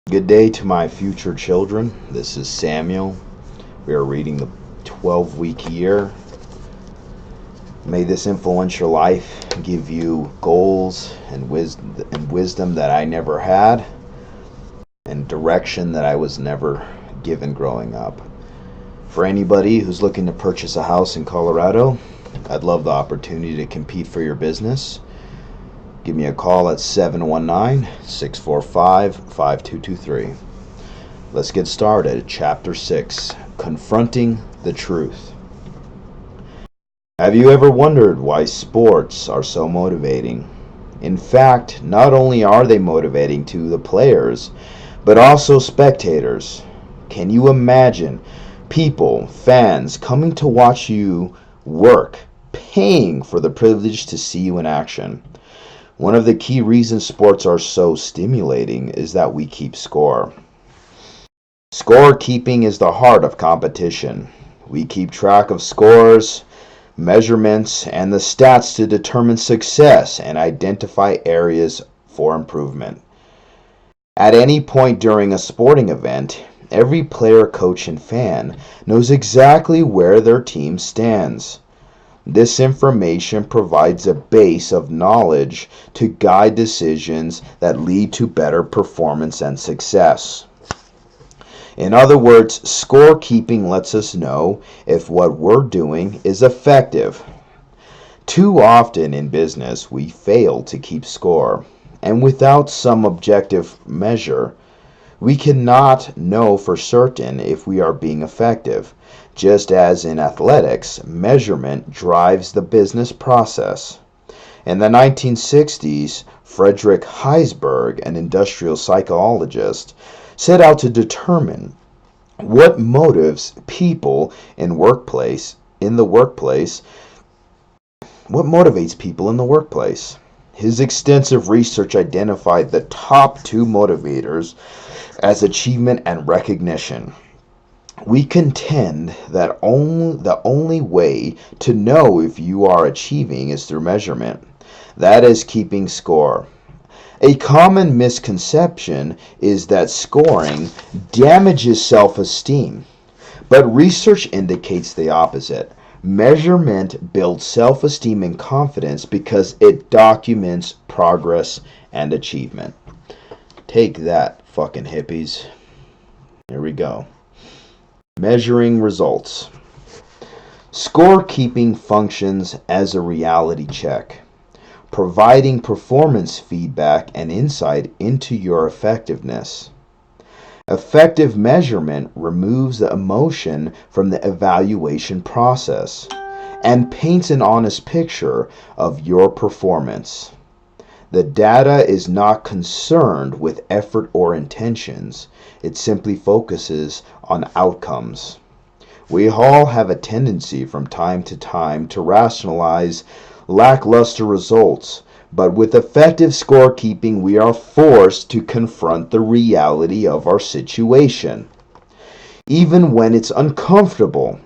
Good day to my future children. This is Samuel. We are reading the 12-week year. May this influential life give you goals and wisdom that I never had, and direction that I was never given growing up. For anybody who's looking to purchase a house in Colorado, I'd love the opportunity to compete for your business. Give me a call at 719-645-5223. Let's get started. Chapter 6, Confronting the Truth. Have you ever wondered why sports are so motivating? In fact, not only are they motivating to the players, but also spectators. Can you imagine people, fans, coming to watch you work, paying for the privilege to see you in action? One of the key reasons sports are so stimulating is that we keep score. Scorekeeping is the heart of competition. We keep track of scores, measurements, and the stats to determine success and identify areas for improvement. At any point during a sporting event, every player, coach, and fan knows exactly where their team stands. This information provides a base of knowledge to guide decisions that lead to better performance and success. In other words, scorekeeping lets us know if what we're doing is effective. Too often in business, we fail to keep score, and without some objective measure, we cannot know for certain if we are being effective. Just as in athletics, measurement drives the business process. In the 1960s, Frederick Heisberg, an industrial psychologist, set out to determine what motives people in the workplace. What motivates people in the workplace? His extensive research identified the top two motivators as achievement and recognition. We contend that the only way to know if you are achieving is through measurement. That is keeping score. A common misconception is that scoring damages self-esteem, but research indicates the opposite. Measurement builds self-esteem and confidence because it documents progress and achievement. Take that, fucking hippies. Here we go. Measuring results. Scorekeeping functions as a reality check, providing performance feedback and insight into your effectiveness. Effective measurement removes the emotion from the evaluation process and paints an honest picture of your performance. The data is not concerned with effort or intentions. It simply focuses on outcomes. We all have a tendency from time to time to rationalize lackluster results, but with effective scorekeeping, we are forced to confront the reality of our situation, even when it's uncomfortable.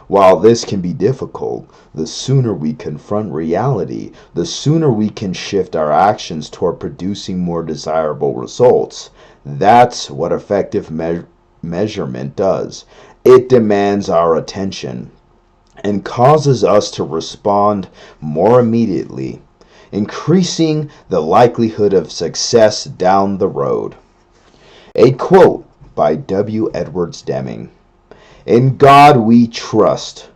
While this can be difficult, the sooner we confront reality, the sooner we can shift our actions toward producing more desirable results. That's what effective measurement does. It demands our attention and causes us to respond more immediately, increasing the likelihood of success down the road. A quote by W. Edwards Deming. In God we trust.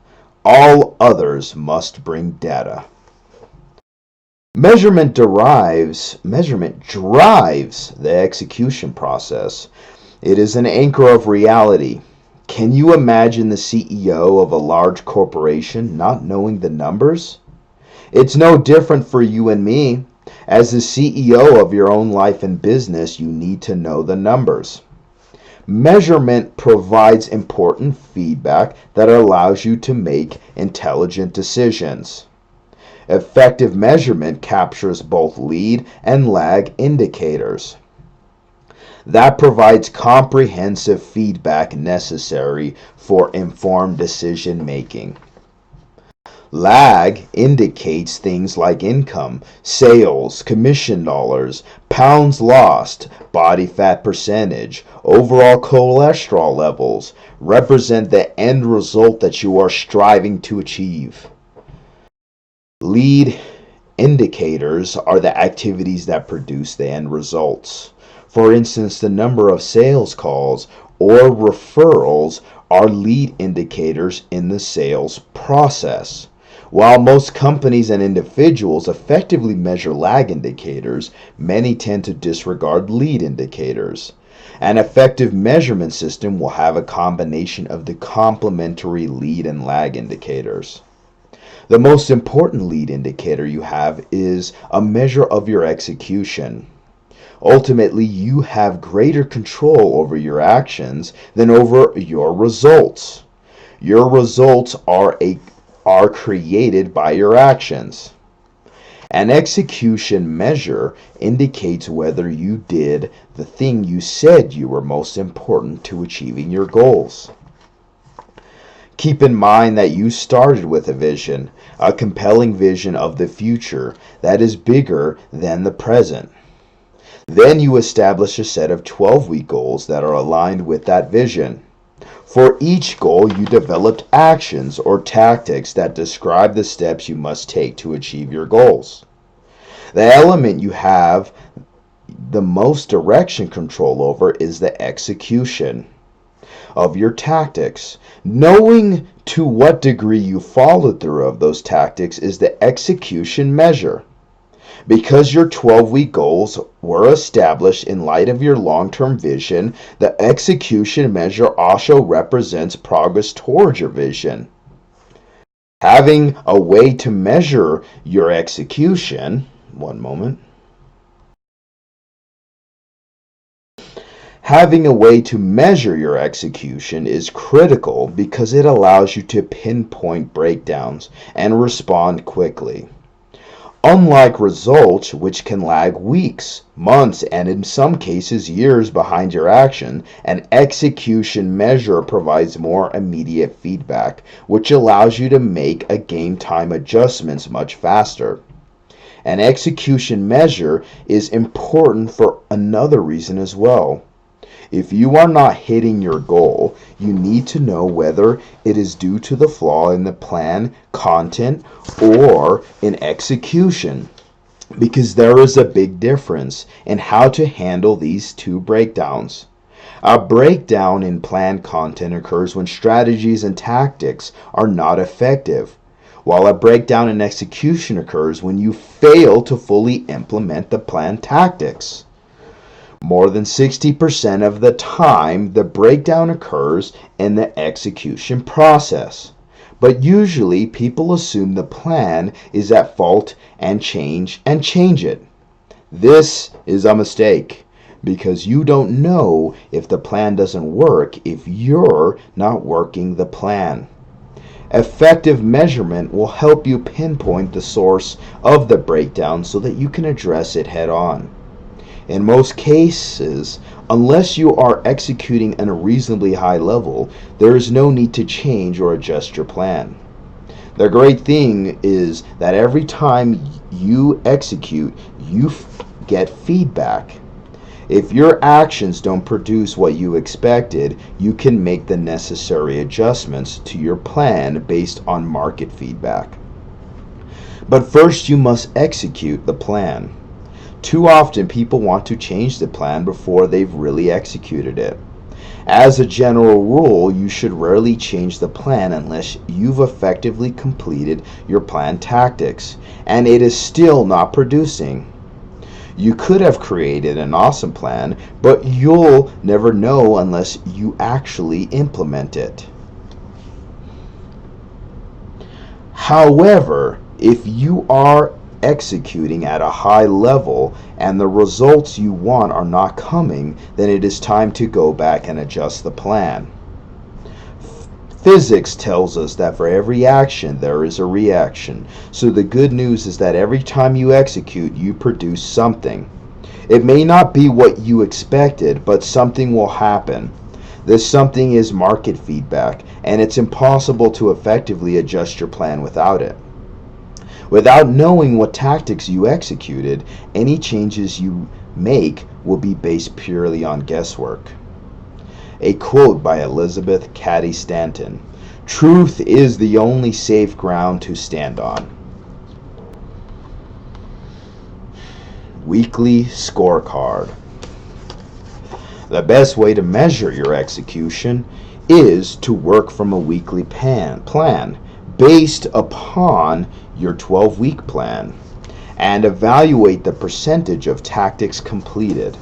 All others must bring data. Measurement drives the execution process. It is an anchor of reality. Can you imagine the CEO of a large corporation not knowing the numbers? It's no different for you and me. As the CEO of your own life and business, you need to know the numbers. Measurement provides important feedback that allows you to make intelligent decisions. Effective measurement captures both lead and lag indicators. That provides comprehensive feedback necessary for informed decision making. Lag indicates things like income, sales, commission dollars, pounds lost, body fat percentage, overall cholesterol levels, represent the end result that you are striving to achieve. Lead indicators are the activities that produce the end results. For instance, the number of sales calls or referrals are lead indicators in the sales process. While most companies and individuals effectively measure lag indicators, many tend to disregard lead indicators. An effective measurement system will have a combination of the complementary lead and lag indicators. The most important lead indicator you have is a measure of your execution. Ultimately, you have greater control over your actions than over your results. Your results are created by your actions. An execution measure indicates whether you did the thing you said you were most important to achieving your goals. Keep in mind that you started with a vision, a compelling vision of the future that is bigger than the present. Then you establish a set of 12-week goals that are aligned with that vision. For each goal, you developed actions or tactics that describe the steps you must take to achieve your goals. The element you have the most direction control over is the execution of your tactics. Knowing to what degree you followed through of those tactics is the execution measure. Because your 12-week goals were established in light of your long-term vision, the execution measure also represents progress towards your vision. Having a way to measure your execution, one moment. Having a way to measure your execution is critical because it allows you to pinpoint breakdowns and respond quickly. Unlike results, which can lag weeks, months, and in some cases years behind your action, an execution measure provides more immediate feedback, which allows you to make a game time adjustments much faster. An execution measure is important for another reason as well. If you are not hitting your goal, you need to know whether it is due to the flaw in the plan, content, or in execution, because there is a big difference in how to handle these two breakdowns. A breakdown in plan content occurs when strategies and tactics are not effective, while a breakdown in execution occurs when you fail to fully implement the planned tactics. More than 60% of the time, the breakdown occurs in the execution process. But usually, people assume the plan is at fault and change it. This is a mistake because you don't know if the plan doesn't work if you're not working the plan. Effective measurement will help you pinpoint the source of the breakdown so that you can address it head on. In most cases, unless you are executing at a reasonably high level, there is no need to change or adjust your plan. The great thing is that every time you execute, you get feedback. If your actions don't produce what you expected, you can make the necessary adjustments to your plan based on market feedback. But first, you must execute the plan. Too often, people want to change the plan before they've really executed it. As a general rule, you should rarely change the plan unless you've effectively completed your planned tactics, and it is still not producing. You could have created an awesome plan, but you'll never know unless you actually implement it. However, if you are executing at a high level and the results you want are not coming, then it is time to go back and adjust the plan. Physics tells us that for every action there is a reaction. So the good news is that every time you execute, you produce something. It may not be what you expected, but something will happen. This something is market feedback, and it's impossible to effectively adjust your plan without it. Without knowing what tactics you executed, any changes you make will be based purely on guesswork. A quote by Elizabeth Cady Stanton: "Truth is the only safe ground to stand on." Weekly scorecard. The best way to measure your execution is to work from a weekly plan based upon your 12-week plan and evaluate the percentage of tactics completed.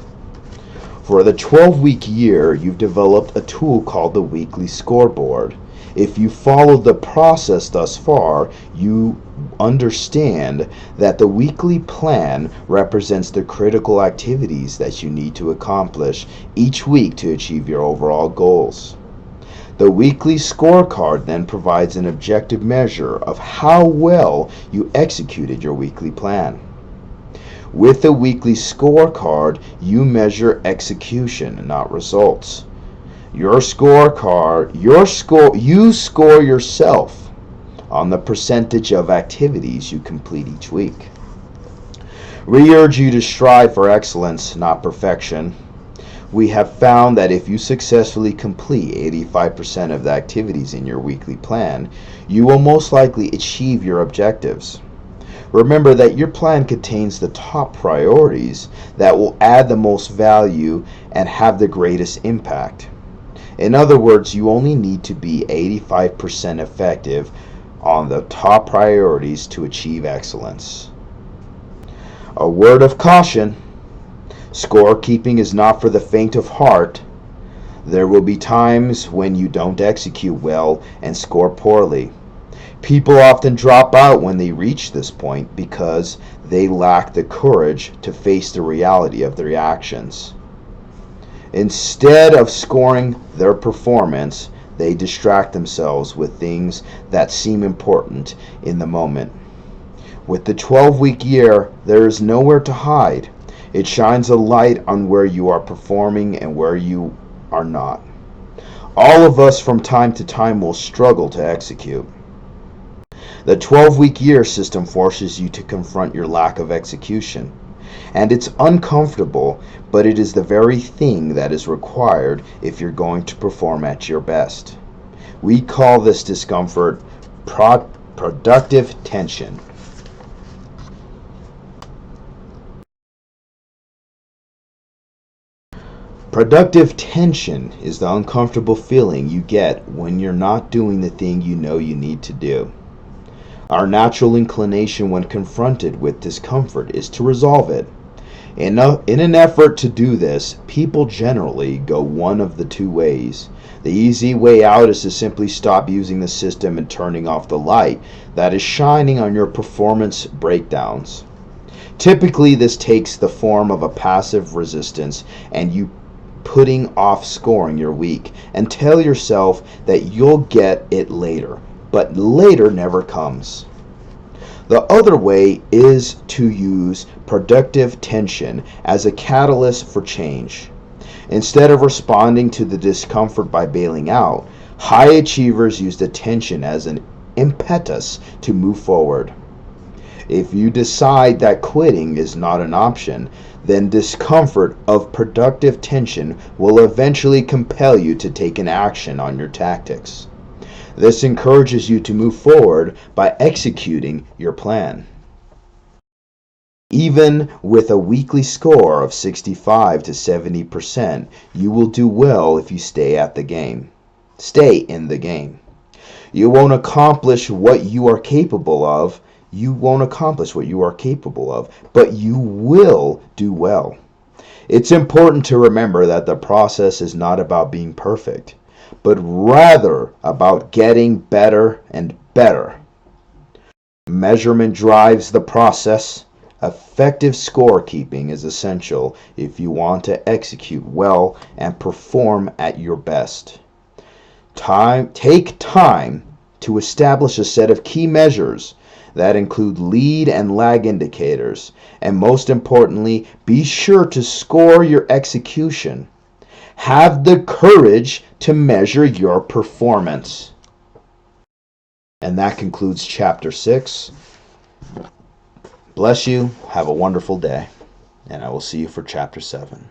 For the 12-week year, you've developed a tool called the weekly scoreboard. If you followed the process thus far, you understand that the weekly plan represents the critical activities that you need to accomplish each week to achieve your overall goals. The weekly scorecard then provides an objective measure of how well you executed your weekly plan. With the weekly scorecard, you measure execution, not results. You score yourself on the percentage of activities you complete each week. We urge you to strive for excellence, not perfection. We have found that if you successfully complete 85% of the activities in your weekly plan, you will most likely achieve your objectives. Remember that your plan contains the top priorities that will add the most value and have the greatest impact. In other words, you only need to be 85% effective on the top priorities to achieve excellence. A word of caution: scorekeeping is not for the faint of heart. There will be times when you don't execute well and score poorly. People often drop out when they reach this point because they lack the courage to face the reality of their actions. Instead of scoring their performance, they distract themselves with things that seem important in the moment. With the 12-week year, there is nowhere to hide. It shines a light on where you are performing and where you are not. All of us from time to time will struggle to execute. The 12-week year system forces you to confront your lack of execution. And it's uncomfortable, but it is the very thing that is required if you're going to perform at your best. We call this discomfort productive tension. Productive tension is the uncomfortable feeling you get when you're not doing the thing you know you need to do. Our natural inclination when confronted with discomfort is to resolve it. In an effort to do this, people generally go one of the two ways. The easy way out is to simply stop using the system and turning off the light that is shining on your performance breakdowns. Typically, this takes the form of a passive resistance and you putting off scoring your week and tell yourself that you'll get it later, but later never comes. The other way is to use productive tension as a catalyst for change. Instead of responding to the discomfort by bailing out, high achievers use the tension as an impetus to move forward. If you decide that quitting is not an option, then discomfort of productive tension will eventually compel you to take an action on your tactics. This encourages you to move forward by executing your plan. Even with a weekly score of 65 to 70%, you will do well if you stay in the game. You won't accomplish what you are capable of. But you will do well. It's important to remember that the process is not about being perfect, but rather about getting better and better. Measurement drives the process. Effective scorekeeping is essential if you want to execute well and perform at your best. Take time to establish a set of key measures that include lead and lag indicators, and most importantly, be sure to score your execution. Have the courage to measure your performance. And that concludes Chapter 6. Bless you. Have a wonderful day. And I will see you for Chapter 7.